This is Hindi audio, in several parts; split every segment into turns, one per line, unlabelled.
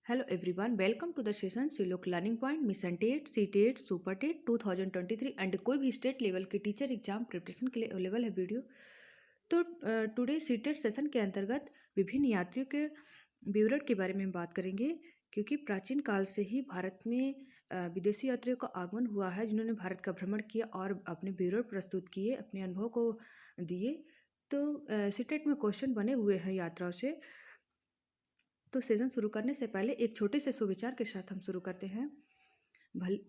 Hello everyone, welcome to the session सिलोक learning point mission TET C TET super TET 2023 and कोई भी स्टेट लेवल के टीचर एग्जाम प्रिपरेशन के लिए अवेलेबल है वीडियो। तो टुडे सी टेट सेशन के अंतर्गत विभिन्न यात्रियों के विवरण के बारे में हम बात करेंगे, क्योंकि प्राचीन काल से ही भारत में विदेशी यात्रियों का आगमन हुआ है, जिन्होंने भारत का भ्रमण किया और अपने विवरण प्रस्तुत किए, अपने अनुभव को दिए। तो सी टेट में क्वेश्चन बने हुए हैं यात्राओं से। तो सेशन शुरू करने से पहले एक छोटे से सुविचार के साथ हम शुरू करते हैं।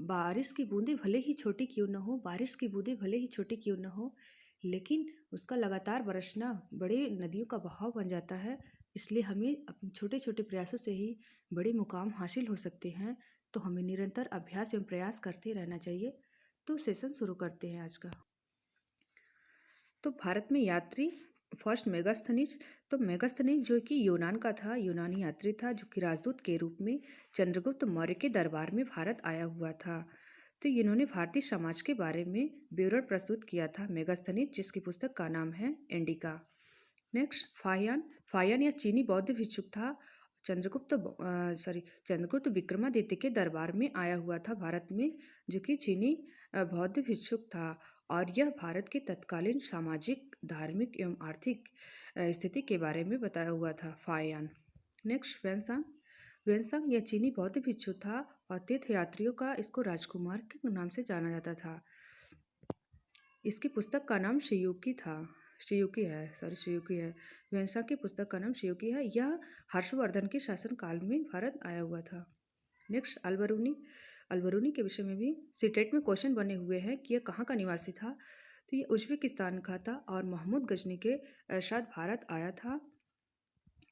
बारिश की बूंदें भले ही छोटी क्यों न हो, बारिश की बूंदें भले ही छोटी क्यों न हो, लेकिन उसका लगातार बरसना बड़ी नदियों का बहाव बन जाता है। इसलिए हमें अपने छोटे छोटे प्रयासों से ही बड़े मुकाम हासिल हो सकते हैं। तो हमें निरंतर अभ्यास एवं प्रयास करते रहना चाहिए। तो सेशन शुरू करते हैं आज का। तो भारत में यात्री फर्स्ट मेगास्थनीज। तो मेगास्थनीज जो कि यूनान का था, यूनानी यात्री था, जो कि राजदूत के रूप में चंद्रगुप्त मौर्य के दरबार में भारत आया हुआ था। तो इन्होंने भारतीय समाज के बारे में विवरण प्रस्तुत किया था मेगास्थनीज, जिसकी पुस्तक का नाम है इंडिका। नेक्स्ट फाहियान। फाहियान या चीनी बौद्ध भिक्षुक था। चंद्रगुप्त विक्रमादित्य के दरबार में आया हुआ था भारत में, जो कि चीनी बौद्ध भिक्षुक था। और यह भारत के तत्कालीन सामाजिक, धार्मिक एवं आर्थिक स्थिति के बारे में बताया हुआ था फाहियान। Next Xuanzang. वेनसांग यह चीनी बौद्ध भिक्षु था और तीर्थ यात्रियों का इसको राजकुमार के नाम से जाना जाता था। इसकी पुस्तक का नाम शियुकी था। शियुकी है। वेनसांग की पुस्तक का नाम शियुकी है। यह हर्षवर्धन के शासनकाल में भारत आया हुआ था। नेक्स्ट अलबरूनी। अलबरूनी के विषय में भी सीटेट में क्वेश्चन बने हुए हैं कि यह कहाँ का निवासी था। तो ये उज्बेकिस्तान का था और महमूद गजनी के साथ भारत आया था।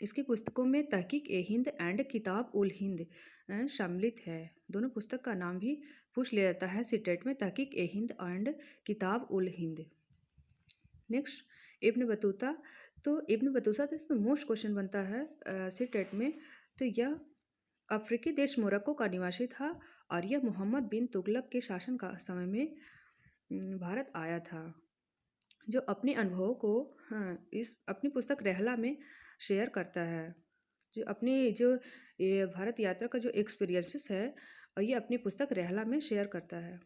इसकी पुस्तकों में तहकीक ए हिंद एंड किताब उल हिंद सम्मिलित है। दोनों पुस्तक का नाम भी पूछ लिया जाता है सीटेट में, तहकीक ए Hind and Kitab ul Hind. Next Ibn Battuta. तो इब्न बतूता तो मोस्ट क्वेश्चन बनता है सीटेट में। तो यह अफ्रीकी देश मोरक्को का निवासी था और यह मोहम्मद बिन तुगलक के शासन का समय में भारत आया था, जो अपने अनुभवों को इस अपनी पुस्तक रहला में शेयर करता है। जो ये भारत यात्रा का जो एक्सपीरियंसेस है, और ये अपनी पुस्तक रहला में शेयर करता है।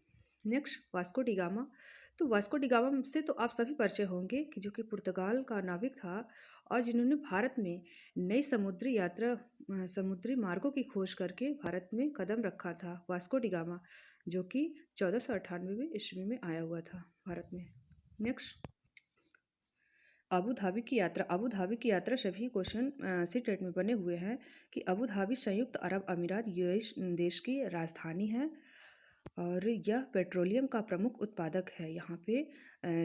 Next Vasco D gamma. तो वास्को डी गामा से तो आप सभी परिचय होंगे, कि जो कि पुर्तगाल का नाविक था और जिन्होंने भारत में नई समुद्री मार्गों की खोज करके भारत में कदम रखा था। वास्को डी गामा, जो कि 1498 ईस्वी में आया हुआ था भारत में। नेक्स्ट अबू धाबी की यात्रा। अबू धाबी की यात्रा सभी क्वेश्चन सीटेट में बने हुए हैं कि अबू धाबी संयुक्त अरब अमीरात यूएई देश की राजधानी है और यह पेट्रोलियम का प्रमुख उत्पादक है। यहाँ पे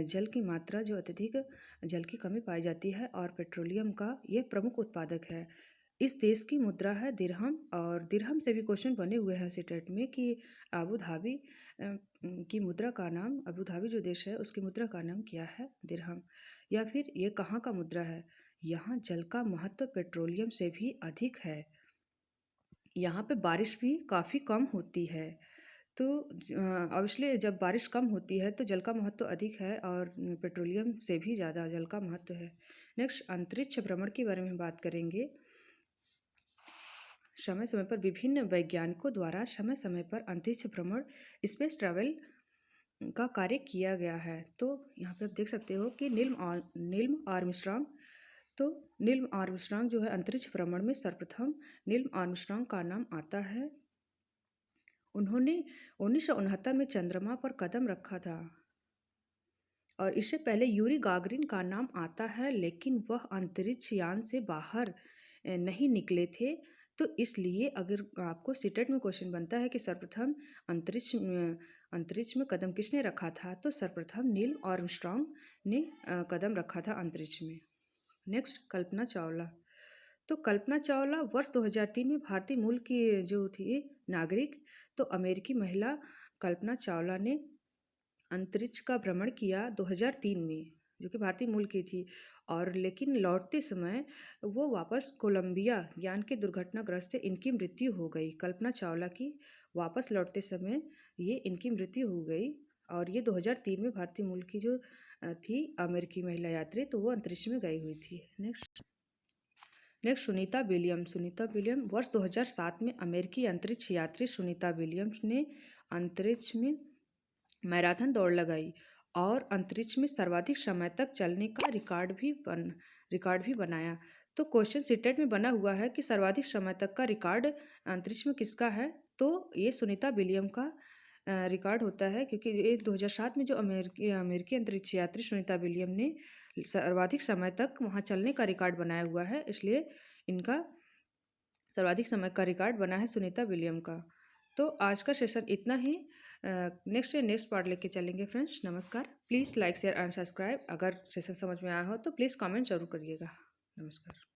जल की मात्रा जो अत्यधिक जल की कमी पाई जाती है और पेट्रोलियम का यह प्रमुख उत्पादक है। इस देश की मुद्रा है दिरहम, और दिरहम से भी क्वेश्चन बने हुए हैं सीटेट में कि अबू धाबी की मुद्रा का नाम, अबू धाबी जो देश है उसकी मुद्रा का नाम क्या है, दिरहम। या फिर ये कहाँ का मुद्रा है। यहाँ जल का महत्व पेट्रोलियम से भी अधिक है। यहाँ पे बारिश भी काफ़ी कम होती है। तो ऑब्वियसली जब बारिश कम होती है तो जल का महत्व अधिक है और पेट्रोलियम से भी ज़्यादा जल का महत्व है। नेक्स्ट अंतरिक्ष भ्रमण के बारे में बात करेंगे। समय समय पर विभिन्न वैज्ञानिकों द्वारा समय समय पर अंतरिक्ष भ्रमण, स्पेस ट्रैवल का कार्य किया गया है। तो यहाँ पे आप देख सकते हो कि नील आर्मस्ट्रांग। तो नील आर्मस्ट्रांग जो है अंतरिक्ष भ्रमण में सर्वप्रथम नील आर्मस्ट्रांग का नाम आता है। उन्होंने 1969 में चंद्रमा पर कदम रखा था और इससे पहले यूरी गागरिन का नाम आता है, लेकिन वह अंतरिक्ष यान से बाहर नहीं निकले थे। तो इसलिए अगर आपको सीटेट में क्वेश्चन बनता है कि सर्वप्रथम अंतरिक्ष में कदम किसने रखा था, तो सर्वप्रथम नील आर्मस्ट्रांग ने कदम रखा था अंतरिक्ष में। नेक्स्ट कल्पना चावला। तो कल्पना चावला वर्ष 2003 में भारतीय मूल की जो थी नागरिक। तो अमेरिकी महिला कल्पना चावला ने अंतरिक्ष का भ्रमण किया 2003 में, जो कि भारतीय मूल की थी। और लेकिन लौटते समय वो वापस कोलंबिया यान के दुर्घटनाग्रस्त से इनकी मृत्यु हो गई। कल्पना चावला की वापस लौटते समय ये इनकी मृत्यु हो गई। और ये 2003 में भारतीय मूल की जो थी अमेरिकी महिला यात्री, तो वो अंतरिक्ष में गई हुई थी। नेक्स्ट नेक्स्ट सुनीता विलियम वर्ष 2007 में अमेरिकी अंतरिक्ष यात्री सुनीता विलियम्स ने अंतरिक्ष में मैराथन दौड़ लगाई और अंतरिक्ष में सर्वाधिक समय तक चलने का रिकॉर्ड भी बनाया। तो क्वेश्चन सीटेट में बना हुआ है कि सर्वाधिक समय तक का रिकॉर्ड अंतरिक्ष में किसका है, तो ये सुनीता विलियम का रिकॉर्ड होता है, क्योंकि ये 2007 में जो अमेरिकी अंतरिक्ष यात्री सुनीता विलियम ने सर्वाधिक समय तक वहाँ चलने का रिकॉर्ड बनाया हुआ है, इसलिए इनका सर्वाधिक समय का रिकॉर्ड बना है सुनीता विलियम का। तो आज का सेशन इतना ही। नेक्स्ट पार्ट लेके चलेंगे फ्रेंड्स। नमस्कार। Please like share and subscribe. अगर सेशन समझ में आया हो तो प्लीज़ कमेंट जरूर करिएगा। नमस्कार।